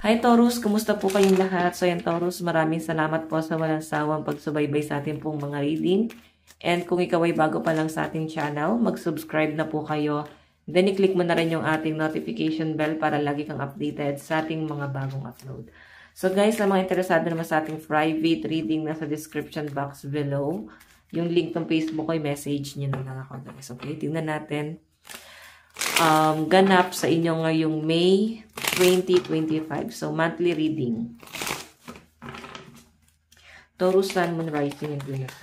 Hi Taurus, kumusta po kayong lahat? So yan Taurus, maraming salamat po sa walang sawang pagsubaybay sa ating pong mga reading. And kung ikaw ay bago pa lang sa ating channel, mag-subscribe na po kayo. Then i-click mo na rin yung ating notification bell para lagi kang updated sa ating mga bagong upload. So guys, sa mga interesado naman sa ating private reading, nasa description box below. Yung link ng Facebook ko, message nyo na lang ako guys. Okay, tingnan natin. Ganap sa inyo ngayong May 2025. So, monthly reading. Taurus, Sun, Moon, Rising, and Venus.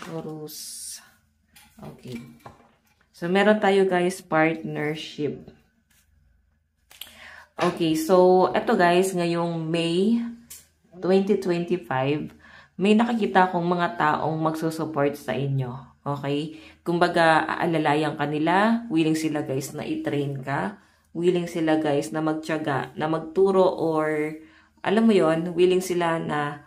Taurus. Okay. So, meron tayo guys, partnership. Okay, so, eto guys, ngayong May 2025, may nakikita akong mga taong magsusupport sa inyo. Okay? Kumbaga, aalalayan ka nila, willing sila guys na i-train ka, willing sila guys na magtiyaga, na magturo, or, alam mo yon, willing sila na,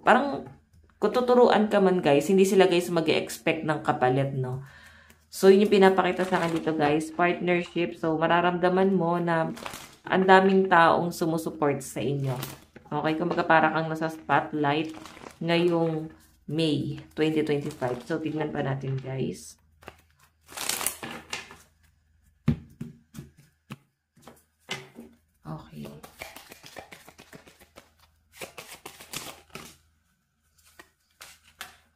parang, kung tuturuan ka man guys, hindi sila guys mag-expect ng kapalit, no? So, yun yung pinapakita sa akin dito guys, partnership. So, mararamdaman mo na ang daming taong sumusuport sa inyo. Okay, kumbaga para kang nasa spotlight ngayong May 2025. So, tignan pa natin guys. Okay.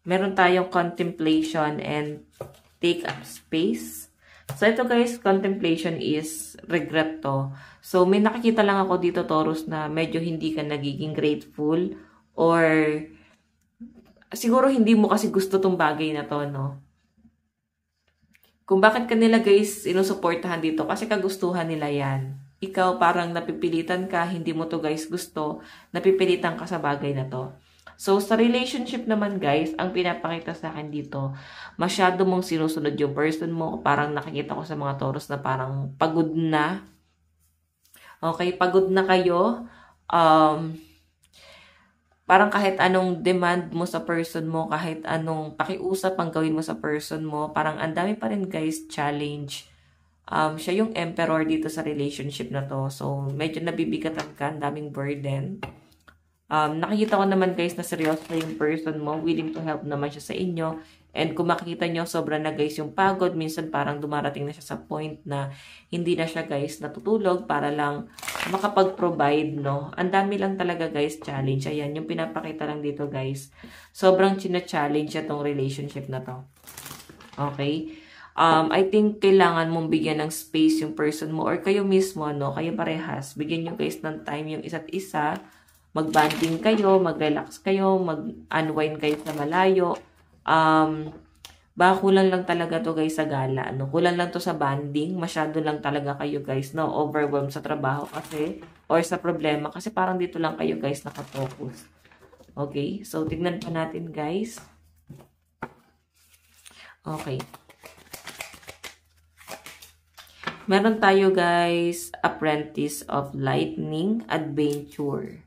Meron tayong contemplation and take up space. So, ito guys, contemplation is regret to. So, may nakikita lang ako dito, Taurus, na medyo hindi ka nagiging grateful or siguro hindi mo kasi gusto tong bagay na to, no? Kung bakit kanila guys inusuportahan dito, kasi kagustuhan nila yan. Ikaw parang napipilitan ka, hindi mo to guys gusto, napipilitan ka sa bagay na to. So, sa relationship naman guys, ang pinapakita sa akin dito, masyado mong sinusunod yung person mo. Parang nakikita ko sa mga Taurus na parang pagod na. Okay, pagod na kayo. Parang kahit anong demand mo sa person mo, kahit anong pakiusap ang gawin mo sa person mo, parang ang dami pa rin guys challenge. Siya yung emperor dito sa relationship na to. So, medyo nabibigatan ka, ang daming burden. Nakikita ko naman guys na seryoso na yung person mo, willing to help naman siya sa inyo. And kung makikita nyo, sobra na guys yung pagod. Minsan parang dumarating na siya sa point na hindi na siya guys natutulog para lang makapag-provide, no? Ang dami lang talaga guys challenge. Ayan, yung pinapakita lang dito guys. Sobrang china-challenge itong relationship na to. Okay? I think kailangan mong bigyan ng space yung person mo or kayo mismo, no? Kayo parehas. Bigyan nyo guys ng time yung isa't isa. Mag-banding kayo, mag-relax kayo, mag-unwind kayo sa malayo. Baka kulang lang talaga to guys sa gala. No? Kulang lang to sa banding. Masyado lang talaga kayo guys no? Overwhelmed sa trabaho kasi or sa problema kasi parang dito lang kayo guys nakafocus. Okay? So, tignan pa natin guys. Okay. Meron tayo guys, Apprentice of Lightning Adventure.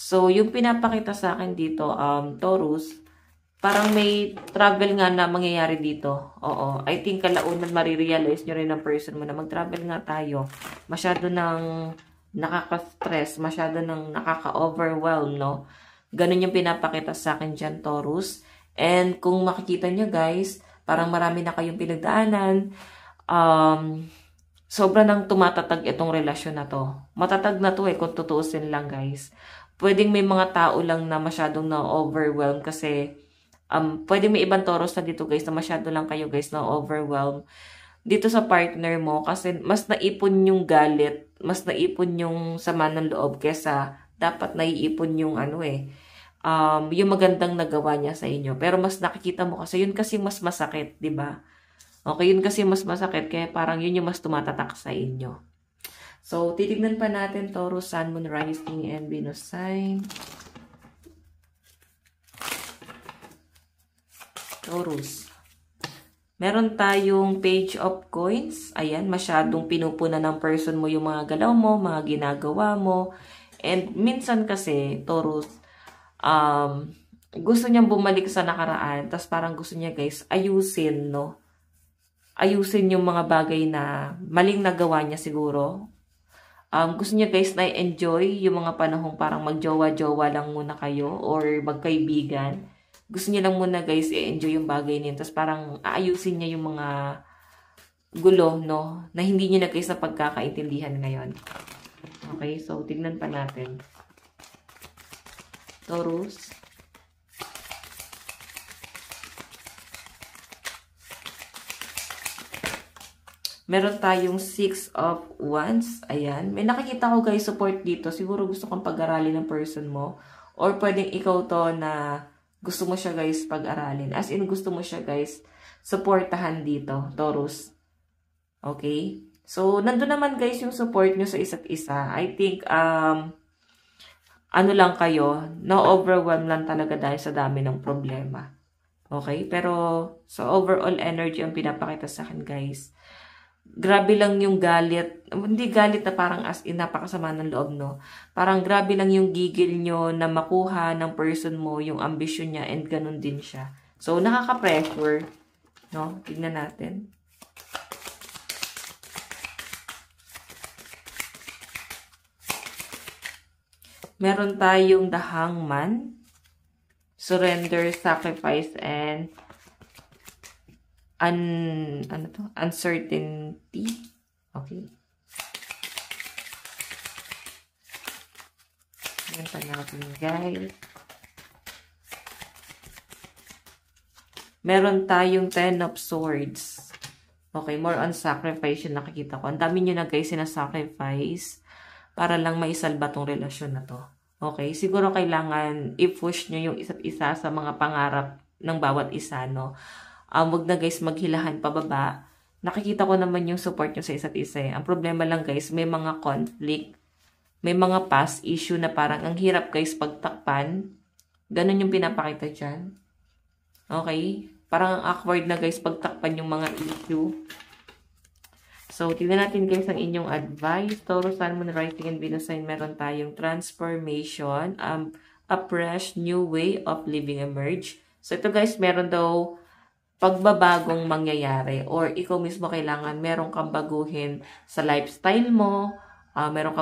So, yung pinapakita sa akin dito, Taurus, parang may travel nga na mangyayari dito. Oo. I think kalaunan marirealize nyo rin ng person mo na mag-travel nga tayo. Masyado nang nakaka-stress, masyado nang nakaka-overwhelm, no? Ganun yung pinapakita sa akin dyan, Taurus. And kung makikita nyo, guys, parang marami na kayong pinagdaanan. Sobra nang tumatatag itong relasyon na to. Matatag na to kung tutuusin lang, guys. Pwedeng may mga tao lang na masyadong na-overwhelm kasi pwedeng may ibang Taurus na dito guys na masyado lang kayo guys na-overwhelm dito sa partner mo kasi mas naipon yung galit, mas naipon yung sama ng loob kesa dapat naiipon yung yung magandang nagawa niya sa inyo. Pero mas nakikita mo kasi yun kasi mas masakit, di ba? Okay, yun kasi mas masakit kaya parang yun yung mas tumatatak sa inyo. So, titignan pa natin Taurus, Sun, Moon, Rising, and Venus sign. Taurus. Meron tayong Page of Coins. Ayan, masyadong pinupuna ng person mo yung mga galaw mo, mga ginagawa mo. And minsan kasi, Taurus, gusto niyang bumalik sa nakaraan, tapos parang gusto niya guys, ayusin, no? Ayusin yung mga bagay na maling nagawa niya siguro. Gusto niya guys na enjoy yung mga panahong parang magjowa-jowa lang muna kayo or magkaibigan. Gusto niya lang muna guys i-enjoy yung bagay niya. Tapos parang aayusin niya yung mga gulo, no? Na hindi niya na guys na pagkakaintindihan ngayon. Okay, so tignan pa natin. Taurus. Meron tayong 6 of Wands. Ayan. May nakikita ko guys support dito. Siguro gusto kong pag-aralin ng person mo. Or pwedeng ikaw to na gusto mo siya guys pag-aralin. As in gusto mo siya guys supportahan dito, Taurus. Okay? So, nandun naman guys yung support nyo sa isa't isa. I think, ano lang kayo, na-overwhelm lang talaga dahil sa dami ng problema. Okay? Pero, so overall energy ang pinapakita sa akin guys. Grabe lang yung galit. Hindi galit na parang as in napakasama ng loob, no? Parang grabe lang yung gigil nyo na makuha ng person mo, yung ambisyon niya, and ganun din siya. So, nakaka-pressure, no? Tignan natin. Meron tayong the Hangman, surrender, sacrifice, and uncertainty. Okay. Yan pa natin, guys. Meron tayong 10 of Swords. Okay, more on sacrifice yung nakikita ko. Ang dami nyo na guys sinasacrifice para lang maisalba tong relasyon na to. Okay, siguro kailangan i-push nyo yung isa't isa sa mga pangarap ng bawat isa, no? Wag na guys maghilahan pababa. Nakikita ko naman yung support nyo sa isa't isa. Ang problema lang guys, may mga conflict, may mga past issue na parang ang hirap guys pagtakpan. Ganun yung pinapakita dyan. Okay? Parang ang awkward na guys pagtakpan yung mga issue. So, tignan natin guys ang inyong advice. Taurus, Sun, Moon, Rising, and Venus sign. Meron tayong transformation, a fresh new way of living emerge. So, ito guys, meron daw pagbabagong mangyayari or ikaw mismo kailangan meron kang baguhin sa lifestyle mo, meron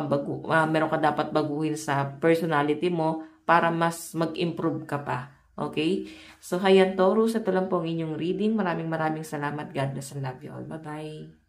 ka dapat baguhin sa personality mo para mas mag-improve ka pa. Okay? So, hayan Taurus, ito lang po ang inyong reading. Maraming salamat. God bless and love you all. Bye-bye.